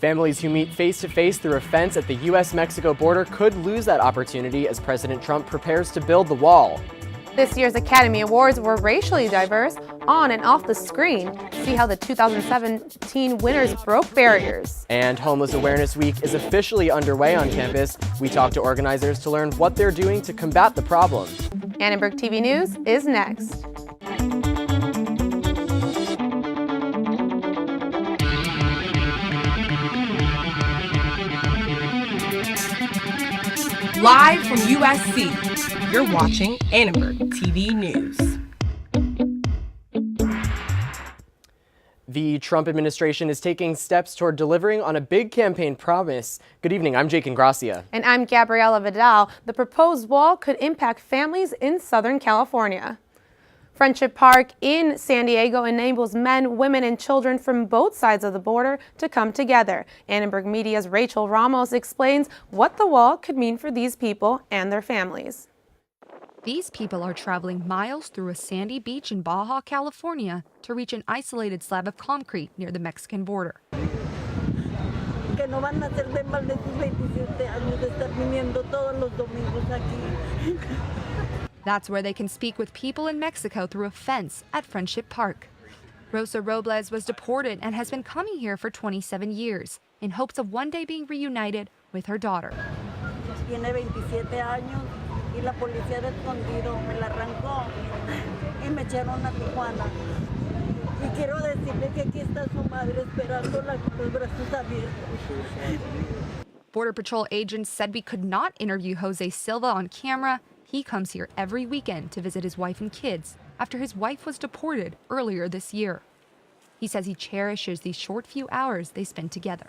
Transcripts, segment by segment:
Families who meet face-to-face through a fence at the U.S.-Mexico border could lose that opportunity as President Trump prepares to build the wall. This year's Academy Awards were racially diverse on and off the screen. See how the 2017 winners broke barriers. And Homeless Awareness Week is officially underway on campus. We talked to organizers to learn what they're doing to combat the problem. Annenberg TV News is next. Live from USC, you're watching Annenberg TV News. The Trump administration is taking steps toward delivering on a big campaign promise. Good evening, I'm Jake Ingracia. And I'm Gabriela Vidal. The proposed wall could impact families in Southern California. Friendship Park in San Diego enables men, women, and children from both sides of the border to come together. Annenberg Media's Rachel Ramos explains what the wall could mean for these people and their families. These people are traveling miles through a sandy beach in Baja, California to reach an isolated slab of concrete near the Mexican border. That's where they can speak with people in Mexico through a fence at Friendship Park. Rosa Robles was deported and has been coming here for 27 years in hopes of one day being reunited with her daughter. Border Patrol agents said we could not interview Jose Silva on camera. He comes here every weekend to visit his wife and kids after his wife was deported earlier this year. He says he cherishes these short few hours they spend together.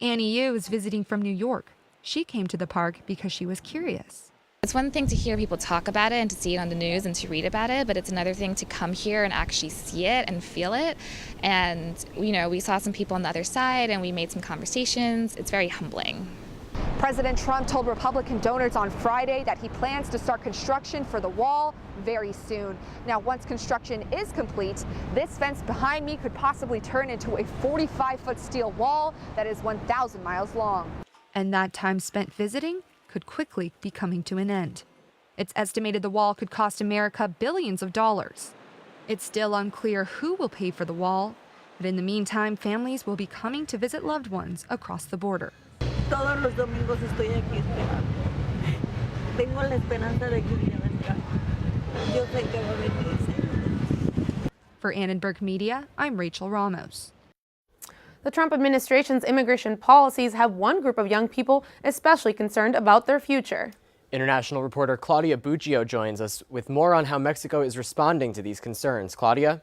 Annie Yu is visiting from New York. She came to the park because she was curious. It's one thing to hear people talk about it and to see it on the news and to read about it, but it's another thing to come here and actually see it and feel it. And, we saw some people on the other side and we made some conversations. It's very humbling. President Trump told Republican donors on Friday that he plans to start construction for the wall very soon. Now, once construction is complete, this fence behind me could possibly turn into a 45-foot steel wall that is 1,000 miles long. And that time spent visiting could quickly be coming to an end. It's estimated the wall could cost America billions of dollars. It's still unclear who will pay for the wall, but in the meantime, families will be coming to visit loved ones across the border. Todos los domingos estoy aquí esperando. Tengo la esperanza de que un día vendrá. Yo sé que va a venir. For Annenberg Media, I'm Rachel Ramos. The Trump administration's immigration policies have one group of young people especially concerned about their future. International reporter Claudia Buccio joins us with more on how Mexico is responding to these concerns. Claudia?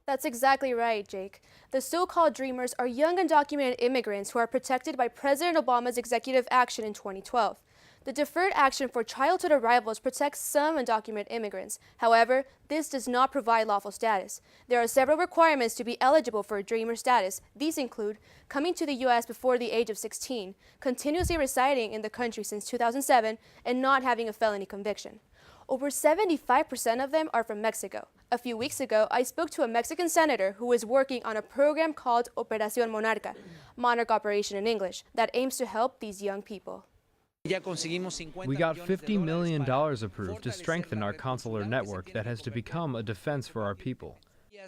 That's exactly right, Jake. The so-called Dreamers are young undocumented immigrants who are protected by President Obama's executive action in 2012. The Deferred Action for Childhood Arrivals protects some undocumented immigrants. However, this does not provide lawful status. There are several requirements to be eligible for Dreamer status. These include coming to the U.S. before the age of 16, continuously residing in the country since 2007, and not having a felony conviction. Over 75% of them are from Mexico. A few weeks ago, I spoke to a Mexican senator who is working on a program called Operación Monarca, Monarch Operation in English, that aims to help these young people. We got $50 million approved to strengthen our consular network that has to become a defense for our people. A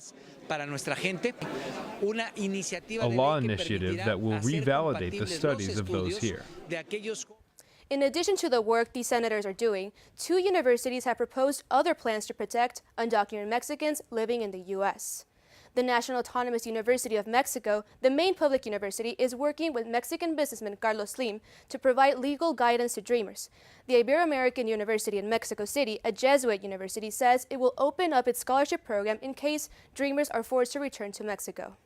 law initiative that will revalidate the studies of those here. In addition to the work these senators are doing, 2 universities have proposed other plans to protect undocumented Mexicans living in the U.S. The National Autonomous University of Mexico, the main public university, is working with Mexican businessman Carlos Slim to provide legal guidance to Dreamers. The Ibero-American University in Mexico City, a Jesuit university, says it will open up its scholarship program in case Dreamers are forced to return to Mexico.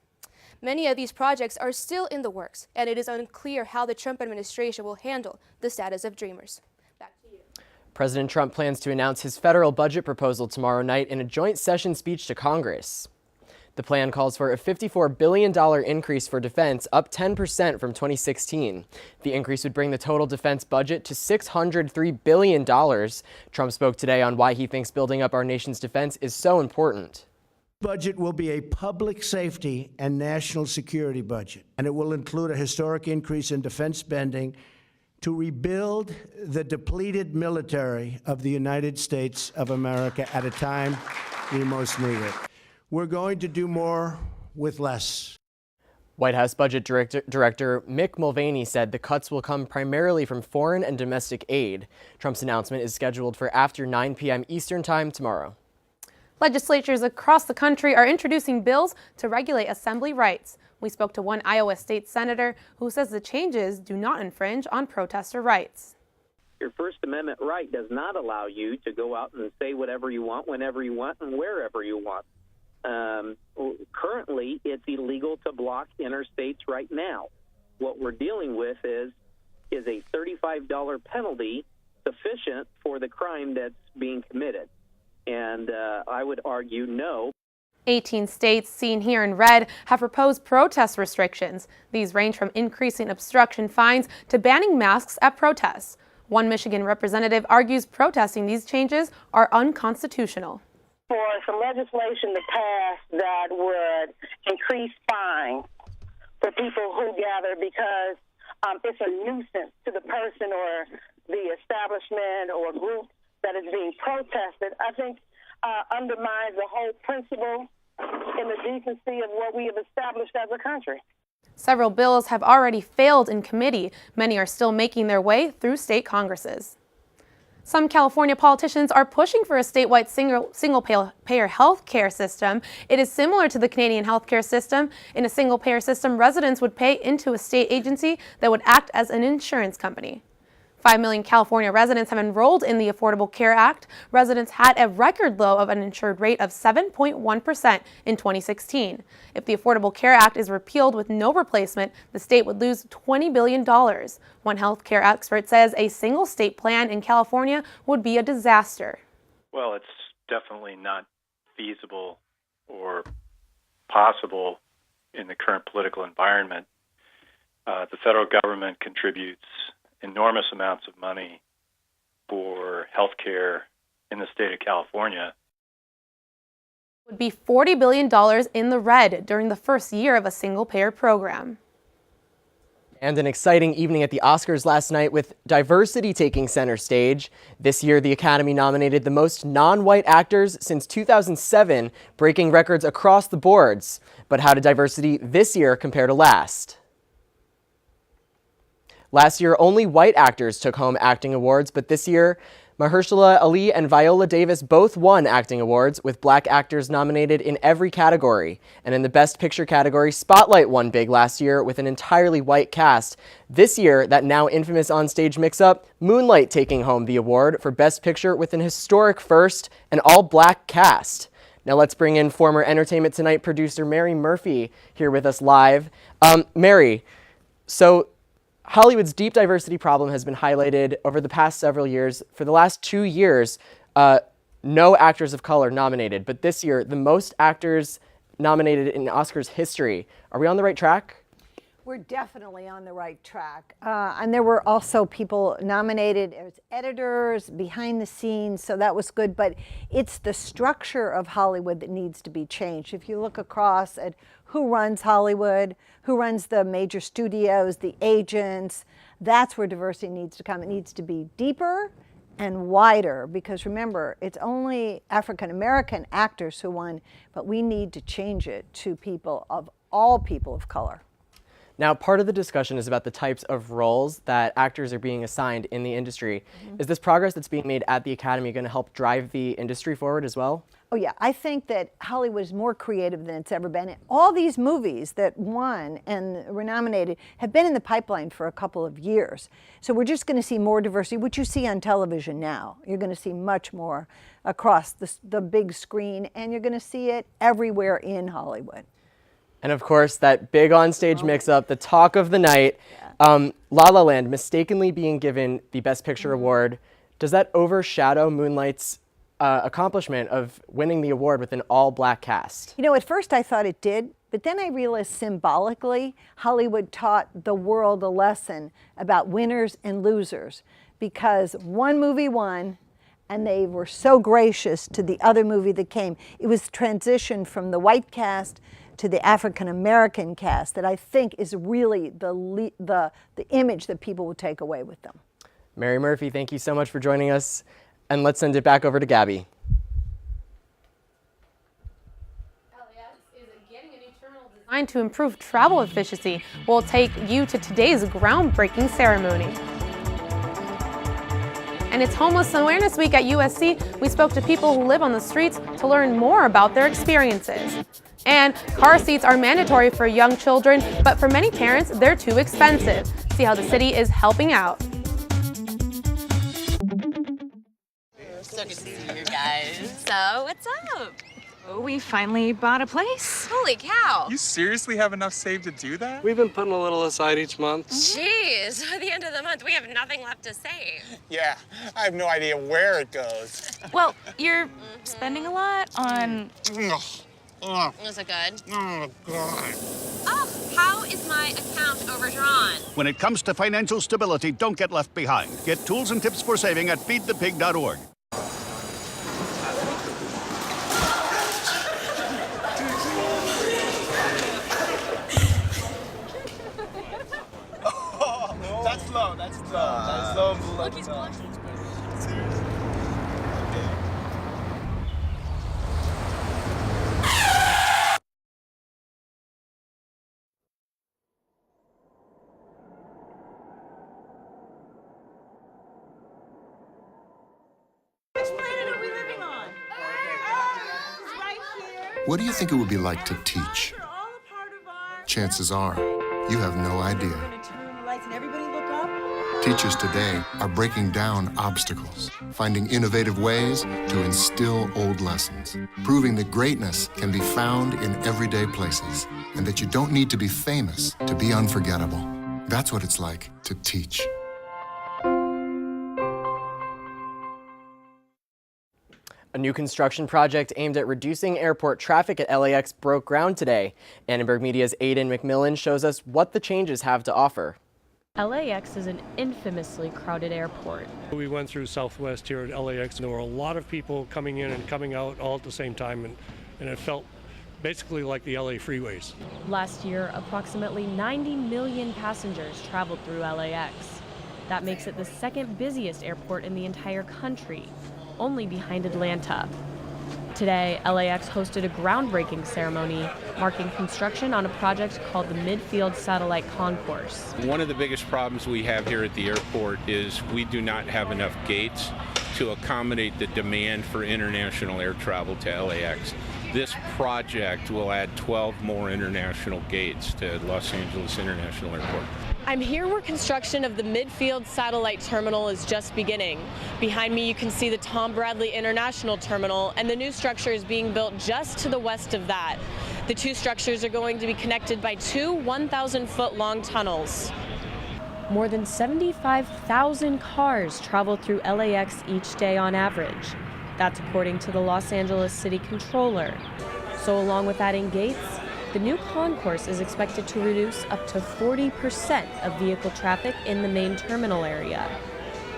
Many of these projects are still in the works, and it is unclear how the Trump administration will handle the status of Dreamers. Back to you. President Trump plans to announce his federal budget proposal tomorrow night in a joint session speech to Congress. The plan calls for a $54 billion increase for defense, up 10% from 2016. The increase would bring the total defense budget to $603 billion. Trump spoke today on why he thinks building up our nation's defense is so important. Budget will be a public safety and national security budget, and it will include a historic increase in defense spending to rebuild the depleted military of the United States of America at a time we most need it. We're going to do more with less. White House Budget Director Mick Mulvaney said the cuts will come primarily from foreign and domestic aid. Trump's announcement is scheduled for after 9 p.m. Eastern Time tomorrow. Legislatures across the country are introducing bills to regulate assembly rights. We spoke to one Iowa state senator who says the changes do not infringe on protester rights. Your First Amendment right does not allow you to go out and say whatever you want, whenever you want, and wherever you want. Currently, it's illegal to block interstates right now. What we're dealing with is a $35 penalty sufficient for the crime that's being committed. And I would argue no. 18 states, seen here in red, have proposed protest restrictions. These range from increasing obstruction fines to banning masks at protests. One Michigan representative argues protesting these changes are unconstitutional. For some legislation to pass that would increase fines for people who gather because it's a nuisance to the person or the establishment or group that is being protested, I think undermines the whole principle and the decency of what we have established as a country. Several bills have already failed in committee. Many are still making their way through state congresses. Some California politicians are pushing for a statewide single-payer health care system. It is similar to the Canadian healthcare system. In a single-payer system, residents would pay into a state agency that would act as an insurance company. 5 million California residents have enrolled in the Affordable Care Act. Residents had a record low of an uninsured rate of 7.1% in 2016. If the Affordable Care Act is repealed with no replacement, the state would lose $20 billion. One health care expert says a single state plan in California would be a disaster. Well, it's definitely not feasible or possible in the current political environment. The federal government contributes enormous amounts of money for health care in the state of California. Would be $40 billion in the red during the first year of a single-payer program. And an exciting evening at the Oscars last night with diversity taking center stage. This year, the Academy nominated the most non-white actors since 2007, breaking records across the boards. But how did diversity this year compare to last? Last year, only white actors took home acting awards, but this year, Mahershala Ali and Viola Davis both won acting awards, with black actors nominated in every category. And in the Best Picture category, Spotlight won big last year with an entirely white cast. This year, that now infamous onstage mix-up, Moonlight taking home the award for Best Picture with an historic first, an all-black cast. Now let's bring in former Entertainment Tonight producer Mary Murphy here with us live. Mary, so Hollywood's deep diversity problem has been highlighted over the past several years. For the last 2 years, no actors of color nominated, but this year, the most actors nominated in Oscars history. Are we on the right track? We're definitely on the right track. And there were also people nominated as editors, behind the scenes, so that was good. But it's the structure of Hollywood that needs to be changed. If you look across at who runs Hollywood, who runs the major studios, the agents, that's where diversity needs to come. It needs to be deeper and wider, because remember, it's only African American actors who won, but we need to change it to people of all people of color. Now, part of the discussion is about the types of roles that actors are being assigned in the industry. Is this progress that's being made at the Academy going to help drive the industry forward as well? Oh yeah, I think that Hollywood is more creative than it's ever been. All these movies that won and were nominated have been in the pipeline for a couple of years. So we're just going to see more diversity, which you see on television now. You're going to see much more across the big screen, and you're going to see it everywhere in Hollywood. And of course, that big onstage mix-up, the talk of the night, La La Land mistakenly being given the Best Picture award. Does that overshadow Moonlight's accomplishment of winning the award with an all-black cast? You know, at first I thought it did, but then I realized symbolically Hollywood taught the world a lesson about winners and losers, because one movie won and they were so gracious to the other movie that came. It was transition from the white cast to the African American cast that I think is really the image that people will take away with them. Mary Murphy, thank you so much for joining us. And let's send it back over to Gabby. Designed to improve travel efficiency. We'll take you to today's groundbreaking ceremony. And it's Homeless Awareness Week at USC. We spoke to people who live on the streets to learn more about their experiences. And car seats are mandatory for young children, but for many parents, they're too expensive. See how the city is helping out. So good to see you guys. So, what's up? Oh, we finally bought a place. Holy cow. You seriously have enough saved to do that? We've been putting a little aside each month. Jeez, at the end of the month, we have nothing left to save. Yeah, I have no idea where it goes. Well, you're spending a lot on... Is it good? Oh, God. Oh, how is my account overdrawn? When it comes to financial stability, don't get left behind. Get tools and tips for saving at feedthepig.org. That's low, that's low. That's low and below. Look, he's blushing. Seriously. What do you think it would be like to teach? Chances are, you have no idea. Teachers today are breaking down obstacles, finding innovative ways to instill old lessons, proving that greatness can be found in everyday places, and that you don't need to be famous to be unforgettable. That's what it's like to teach. A new construction project aimed at reducing airport traffic at LAX broke ground today. Annenberg Media's Aidan McMillan shows us what the changes have to offer. LAX is an infamously crowded airport. We went through Southwest here at LAX, and there were a lot of people coming in and coming out all at the same time, and it felt basically like the LA freeways. Last year, approximately 90 million passengers traveled through LAX. That makes it the second busiest airport in the entire country, only behind Atlanta. Today, LAX hosted a groundbreaking ceremony marking construction on a project called the Midfield Satellite Concourse. One of the biggest problems we have here at the airport is we do not have enough gates to accommodate the demand for international air travel to LAX. This project will add 12 more international gates to Los Angeles International Airport. I'm here where construction of the Midfield Satellite Terminal is just beginning. Behind me you can see the Tom Bradley International Terminal, and the new structure is being built just to the west of that. The two structures are going to be connected by two 1,000-foot-long tunnels. More than 75,000 cars travel through LAX each day on average. That's according to the Los Angeles City Controller. So along with adding gates, the new concourse is expected to reduce up to 40% of vehicle traffic in the main terminal area.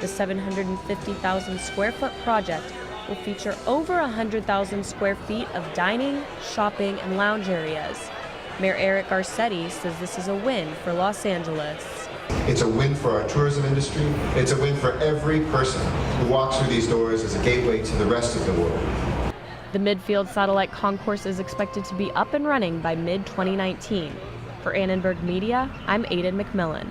The 750,000 square foot project will feature over 100,000 square feet of dining, shopping, and lounge areas. Mayor Eric Garcetti says this is a win for Los Angeles. It's a win for our tourism industry. It's a win for every person who walks through these doors as a gateway to the rest of the world. The Midfield Satellite Concourse is expected to be up and running by mid-2019. For Annenberg Media, I'm Aidan McMillan.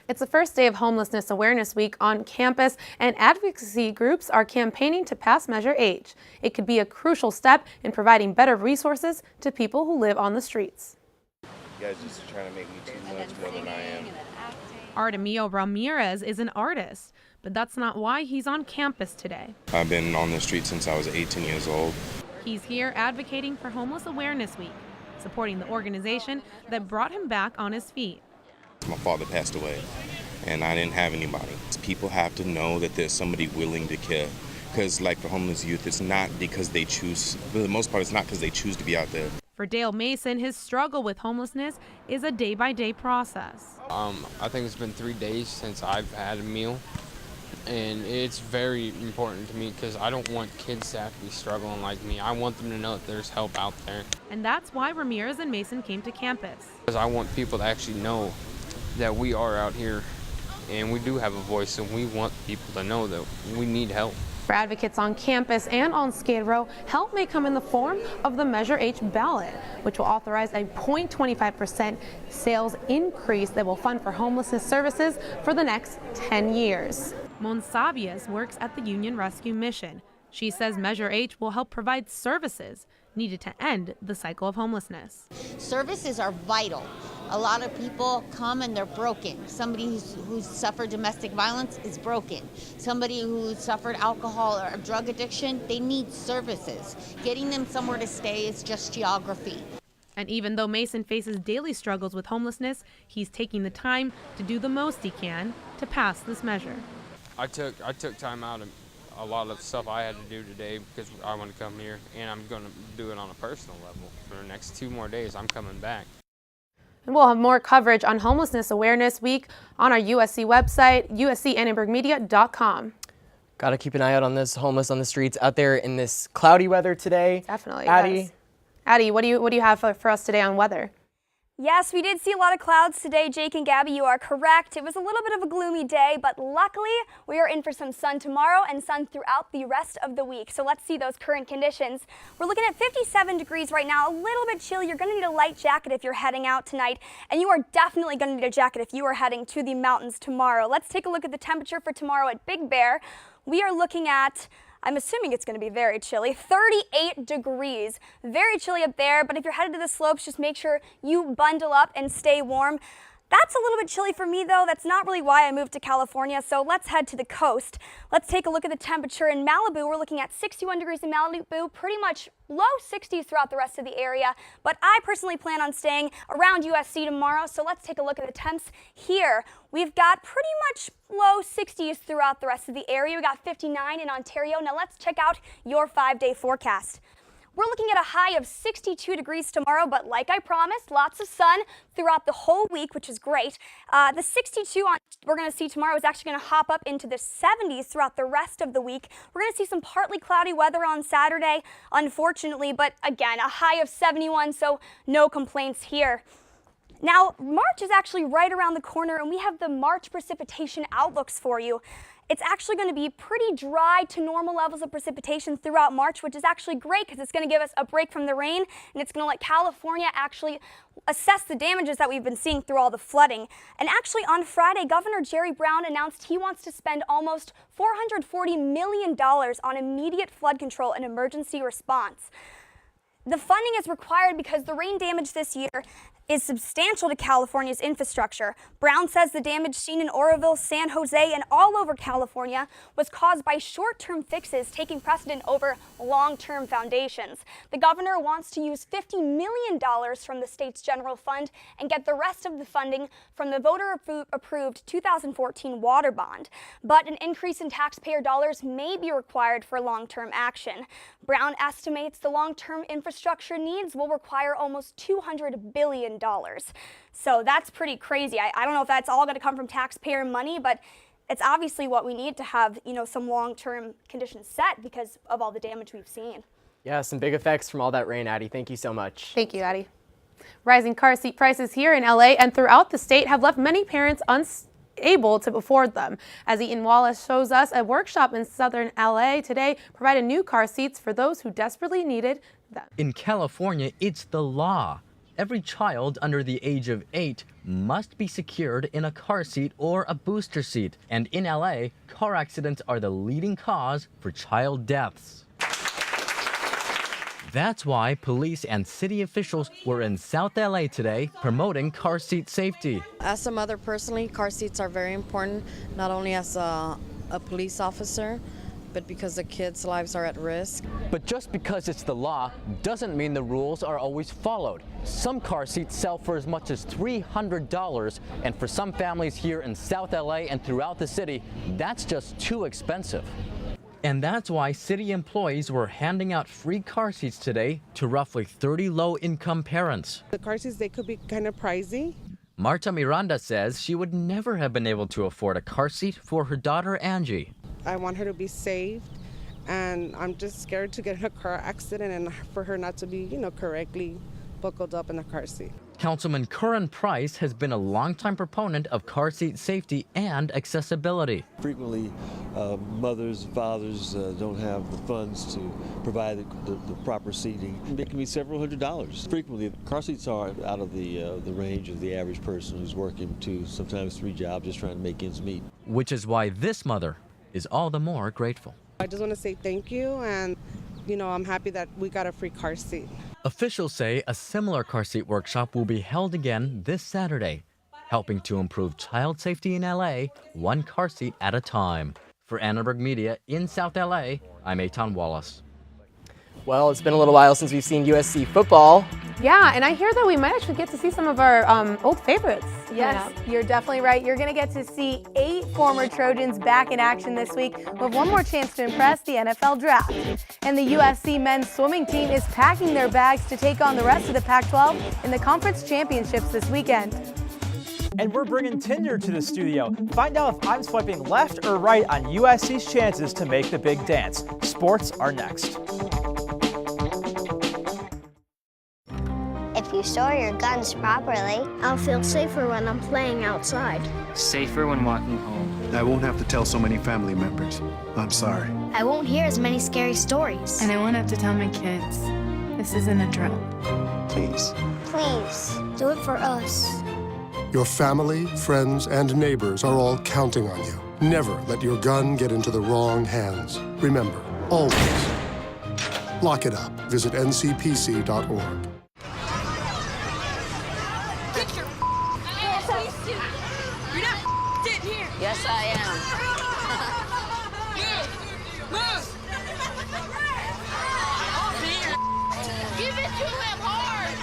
It's the first day of Homelessness Awareness Week on campus, and advocacy groups are campaigning to pass Measure H. It could be a crucial step in providing better resources to people who live on the streets. You guys just trying to make me too much more than I am. Artemio Ramirez is an artist, but that's not why he's on campus today. I've been on the street since I was 18 years old. He's here advocating for Homeless Awareness Week, supporting the organization that brought him back on his feet. My father passed away, and I didn't have anybody. People have to know that there's somebody willing to care. Because like for homeless youth, it's not because they choose, for the most part, it's not because they choose to be out there. For Dale Mason, his struggle with homelessness is a day-by-day process. I think it's been 3 days since I've had a meal, And it's very important to me because I don't want kids to have to be struggling like me. I want them to know that there's help out there. And that's why Ramirez and Mason came to campus. Because I want people to actually know that we are out here and we do have a voice, and we want people to know that we need help. For advocates on campus and on Skid Row, help may come in the form of the Measure H ballot, which will authorize a 0.25% sales increase that will fund for homelessness services for the next 10 years. Monsavias works at the Union Rescue Mission. She says Measure H will help provide services needed to end the cycle of homelessness. Services are vital. A lot of people come and they're broken. Somebody who's suffered domestic violence is broken. Somebody who's suffered alcohol or drug addiction, they need services. Getting them somewhere to stay is just geography. And even though Mason faces daily struggles with homelessness, he's taking the time to do the most he can to pass this measure. I took time out of a lot of stuff I had to do today because I want to come here, and I'm going to do it on a personal level. For the next 2 more days, I'm coming back. And we'll have more coverage on Homelessness Awareness Week on our USC website, uscannenbergmedia.com. Got to keep an eye out on this homeless on the streets out there in this cloudy weather today. Definitely, Addie? yes. Addie, what do you have for us today on weather? Yes, we did see a lot of clouds today, Jake and Gabby, you are correct. It was a little bit of a gloomy day, but luckily we are in for some sun tomorrow and sun throughout the rest of the week. So let's see those current conditions. We're looking at 57 degrees right now, a little bit chilly. You're going to need a light jacket if you're heading out tonight, and you are definitely going to need a jacket if you are heading to the mountains tomorrow. Let's take a look at the temperature for tomorrow at Big Bear. We are looking at, I'm assuming it's going to be very chilly, 38 degrees. Very chilly up there, but if you're headed to the slopes, just make sure you bundle up and stay warm. That's a little bit chilly for me, though. That's not really why I moved to California, so let's head to the coast. Let's take a look at the temperature in Malibu. We're looking at 61 degrees in Malibu, pretty much low 60s throughout the rest of the area, but I personally plan on staying around USC tomorrow, so let's take a look at the temps here. We've got pretty much low 60s throughout the rest of the area. We got 59 in Ontario. Now let's check out your 5-day forecast. We're looking at a high of 62 degrees tomorrow, but like I promised, lots of sun throughout the whole week, which is great. The 62 we're going to see tomorrow is actually going to hop up into the 70s throughout the rest of the week. We're going to see some partly cloudy weather on Saturday, unfortunately, but again, a high of 71, so no complaints here. Now, March is actually right around the corner, and we have the March precipitation outlooks for you. It's actually going to be pretty dry to normal levels of precipitation throughout March, which is actually great because it's going to give us a break from the rain, and it's going to let California actually assess the damages that we've been seeing through all the flooding. And actually on Friday, Governor Jerry Brown announced he wants to spend almost $440 million on immediate flood control and emergency response. The funding is required because the rain damage this year is substantial to California's infrastructure. Brown says the damage seen in Oroville, San Jose, and all over California was caused by short-term fixes taking precedent over long-term foundations. The governor wants to use $50 million from the state's general fund and get the rest of the funding from the voter-approved 2014 water bond. But an increase in taxpayer dollars may be required for long-term action. Brown estimates the long-term infrastructure needs will require almost $200 billion. So that's pretty crazy. I don't know if that's all going to come from taxpayer money, but it's obviously what we need to have, some long-term conditions set because of all the damage we've seen. Yeah, some big effects from all that rain, Addie. Thank you so much. Thank you, Addie. Rising car seat prices here in LA and throughout the state have left many parents unable to afford them. As Eaton Wallace shows us, a workshop in southern LA today provided new car seats for those who desperately needed them. In California, it's the law. Every child under the age of 8 must be secured in a car seat or a booster seat. And in LA, car accidents are the leading cause for child deaths. That's why police and city officials were in South LA today promoting car seat safety. As a mother personally, car seats are very important, not only as a police officer, but because the kids' lives are at risk. But just because it's the law doesn't mean the rules are always followed. Some car seats sell for as much as $300, and for some families here in South LA and throughout the city, that's just too expensive. And that's why city employees were handing out free car seats today to roughly 30 low-income parents. The car seats, they could be kind of pricey, Marta Miranda says she would never have been able to afford a car seat for her daughter Angie. I want her to be saved, and I'm just scared to get in a car accident and for her not to be, correctly buckled up in the car seat. Councilman Curran Price has been a longtime proponent of car seat safety and accessibility. Frequently, mothers, fathers don't have the funds to provide the proper seating. It can be several $100s. Frequently, car seats are out of the range of the average person who's working 2, sometimes 3 jobs just trying to make ends meet. Which is why this mother is all the more grateful. I just want to say thank you, and I'm happy that we got a free car seat. Officials say a similar car seat workshop will be held again this Saturday, helping to improve child safety in LA, one car seat at a time. For Annenberg Media in South LA, I'm Eitan Wallace. Well, it's been a little while since we've seen USC football. Yeah, and I hear that we might actually get to see some of our old favorites. Yes, you're definitely right. You're going to get to see 8 former Trojans back in action this week with one more chance to impress the NFL draft. And the USC men's swimming team is packing their bags to take on the rest of the Pac-12 in the conference championships this weekend. And we're bringing Tinder to the studio. Find out if I'm swiping left or right on USC's chances to make the big dance. Sports are next. If you store your guns properly, I'll feel safer when I'm playing outside. Safer when walking home. I won't have to tell so many family members. I'm sorry. I won't hear as many scary stories. And I won't have to tell my kids. This isn't a drill. Please. Please, do it for us. Your family, friends, and neighbors are all counting on you. Never let your gun get into the wrong hands. Remember, always, lock it up. Visit ncpc.org. Yes, I am. Give it to him hard.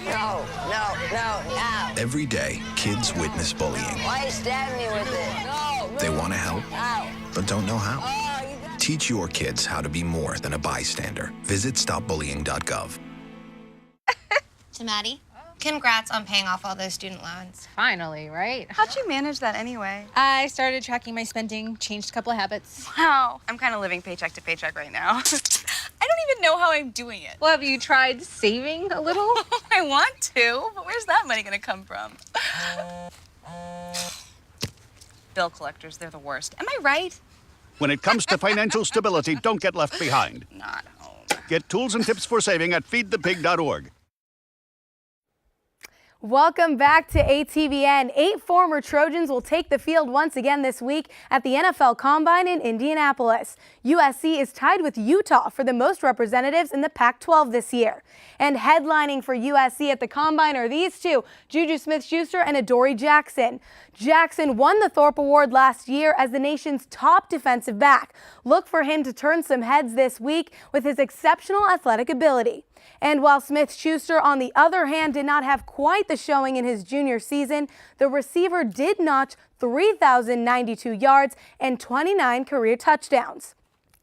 No. Every day, kids witness bullying. Why you stabbing me with it? No. They want to help, Ow. but don't know how. Teach your kids how to be more than a bystander. Visit stopbullying.gov. To Maddie, congrats on paying off all those student loans. Finally, right? How'd you manage that anyway? I started tracking my spending, changed a couple of habits. Wow, I'm kind of living paycheck to paycheck right now. I don't even know how I'm doing it. Well, have you tried saving a little? I want to, but where's that money gonna come from? Bill collectors, they're the worst. Am I right? When it comes to financial stability, don't get left behind. Not home. Get tools and tips for saving at feedthepig.org. Welcome back to ATVN. 8 former Trojans will take the field once again this week at the NFL Combine in Indianapolis. USC is tied with Utah for the most representatives in the Pac-12 this year. And headlining for USC at the Combine are these two, Juju Smith-Schuster and Adoree Jackson. Jackson won the Thorpe Award last year as the nation's top defensive back. Look for him to turn some heads this week with his exceptional athletic ability. And while Smith-Schuster, on the other hand, did not have quite the showing in his junior season, the receiver did notch 3,092 yards and 29 career touchdowns.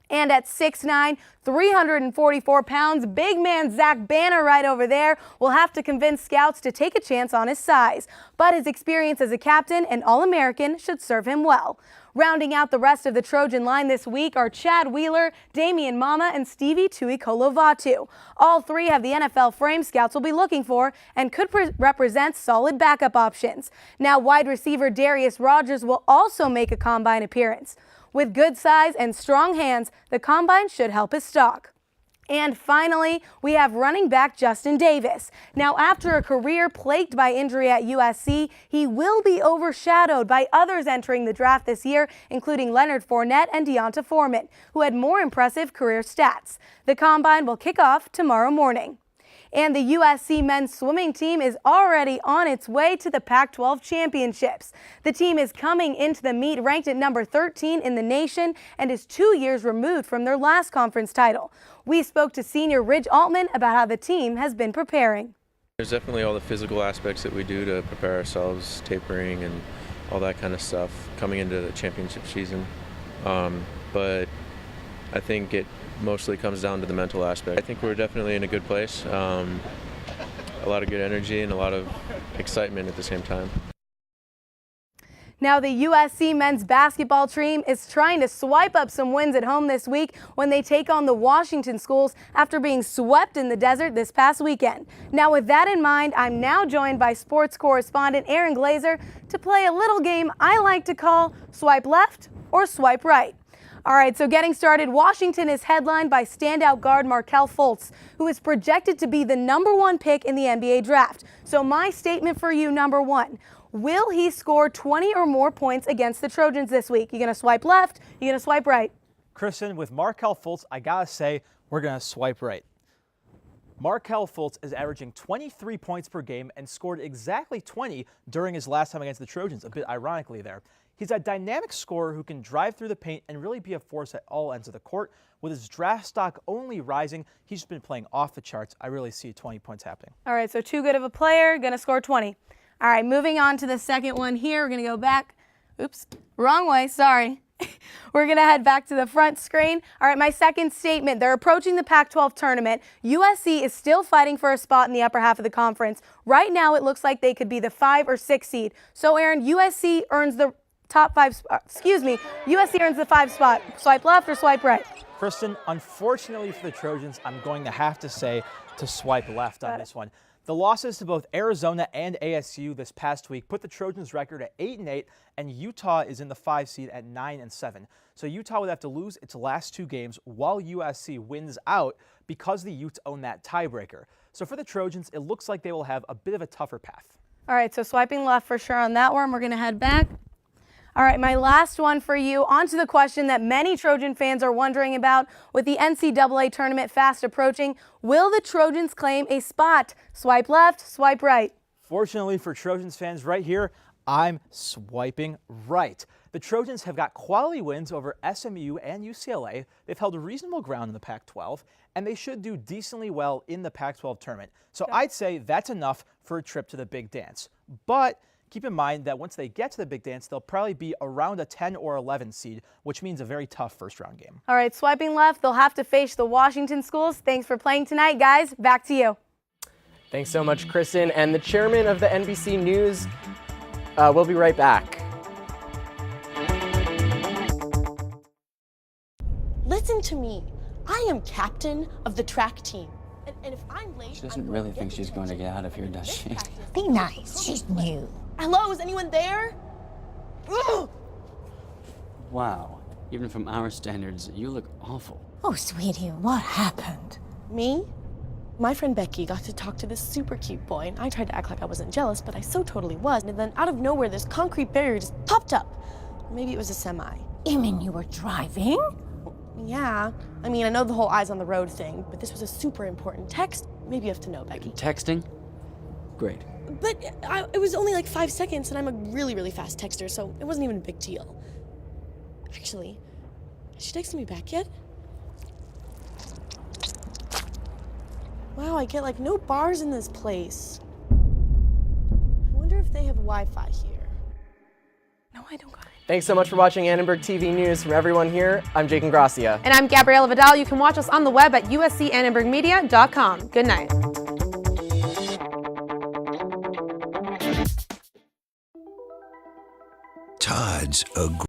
And at 6'9", 344 pounds, big man Zach Banner right over there will have to convince scouts to take a chance on his size. But his experience as a captain and All-American should serve him well. Rounding out the rest of the Trojan line this week are Chad Wheeler, Damian Mama, and Stevie Tuikolovatu. All 3 have the NFL frame scouts will be looking for and could represent solid backup options. Now, wide receiver Darius Rogers will also make a Combine appearance. With good size and strong hands, the Combine should help his stock. And finally, we have running back Justin Davis. Now, after a career plagued by injury at USC, he will be overshadowed by others entering the draft this year, including Leonard Fournette and Deonta Foreman, who had more impressive career stats. The Combine will kick off tomorrow morning. And the USC men's swimming team is already on its way to the Pac-12 championships. The team is coming into the meet ranked at number 13 in the nation and is 2 years removed from their last conference title. We spoke to senior Ridge Altman about how the team has been preparing. There's definitely all the physical aspects that we do to prepare ourselves, tapering and all that kind of stuff coming into the championship season. But I think it mostly comes down to the mental aspect. I think we're definitely in a good place. a lot of good energy and a lot of excitement at the same time. Now, the USC men's basketball team is trying to swipe up some wins at home this week when they take on the Washington schools after being swept in the desert this past weekend. Now, with that in mind, I'm now joined by sports correspondent Aaron Glazer to play a little game I like to call Swipe Left or Swipe Right. All right, so getting started, Washington is headlined by standout guard Markelle Fultz, who is projected to be the #1 pick in the NBA draft. So my statement for you, number one, will he score 20 or more points against the Trojans this week? You gonna swipe left? You gonna swipe right? Kristen, with Markelle Fultz, I gotta say, we're gonna swipe right. Markelle Fultz is averaging 23 points per game and scored exactly 20 during his last time against the Trojans, a bit ironically there. He's a dynamic scorer who can drive through the paint and really be a force at all ends of the court. With his draft stock only rising, he's just been playing off the charts. I really see 20 points happening. All right, so too good of a player, gonna score 20. All right, moving on to the second one here. We're gonna go back. Oops, wrong way, sorry. We're gonna head back to the front screen. All right, my second statement, they're approaching the Pac-12 tournament. USC is still fighting for a spot in the upper half of the conference. Right now, it looks like they could be the 5 or 6 seed. So Aaron, USC earns the top 5, USC earns the 5 spot. Swipe left or swipe right? Kristen, unfortunately for the Trojans, I'm going to have to say to swipe left on this one. The losses to both Arizona and ASU this past week put the Trojans' record at 8-8, and Utah is in the 5 seed at 9-7. So Utah would have to lose its last 2 games while USC wins out because the Utes own that tiebreaker. So for the Trojans, it looks like they will have a bit of a tougher path. All right, so swiping left for sure on that one. We're going to head back. All right, my last one for you. On to the question that many Trojan fans are wondering about. With the NCAA tournament fast approaching, will the Trojans claim a spot? Swipe left, swipe right. Fortunately for Trojans fans right here, I'm swiping right. The Trojans have got quality wins over SMU and UCLA. They've held reasonable ground in the Pac-12, and they should do decently well in the Pac-12 tournament. So I'd say that's enough for a trip to the big dance. But keep in mind that once they get to the big dance, they'll probably be around a 10 or 11 seed, which means a very tough first-round game. All right, swiping left, they'll have to face the Washington schools. Thanks for playing tonight, guys. Back to you. Thanks so much, Kristen. And the chairman of the NBC News will be right back. Listen to me. I am captain of the track team. And if I'm late, She doesn't really think she's going to get out of here, does she? Be nice. She's new. Hello, is anyone there? Ugh. Wow. Even from our standards, you look awful. Oh, sweetie, what happened? Me? My friend Becky got to talk to this super cute boy, and I tried to act like I wasn't jealous, but I so totally was. And then out of nowhere, this concrete barrier just popped up. Maybe it was a semi. You mean you were driving? Yeah. I mean, I know the whole eyes on the road thing, but this was a super important text. Maybe you have to know, Becky. Texting? Great. But it was only like 5 seconds, and I'm a really, really fast texter, so it wasn't even a big deal. Actually, has she texted me back yet? Wow, I get like no bars in this place. I wonder if they have Wi-Fi here. No, I don't got it. Thanks so much for watching Annenberg TV News. From everyone here, I'm Jake Ingracia. And I'm Gabriela Vidal. You can watch us on the web at uscannenbergmedia.com. Good night. Todd's a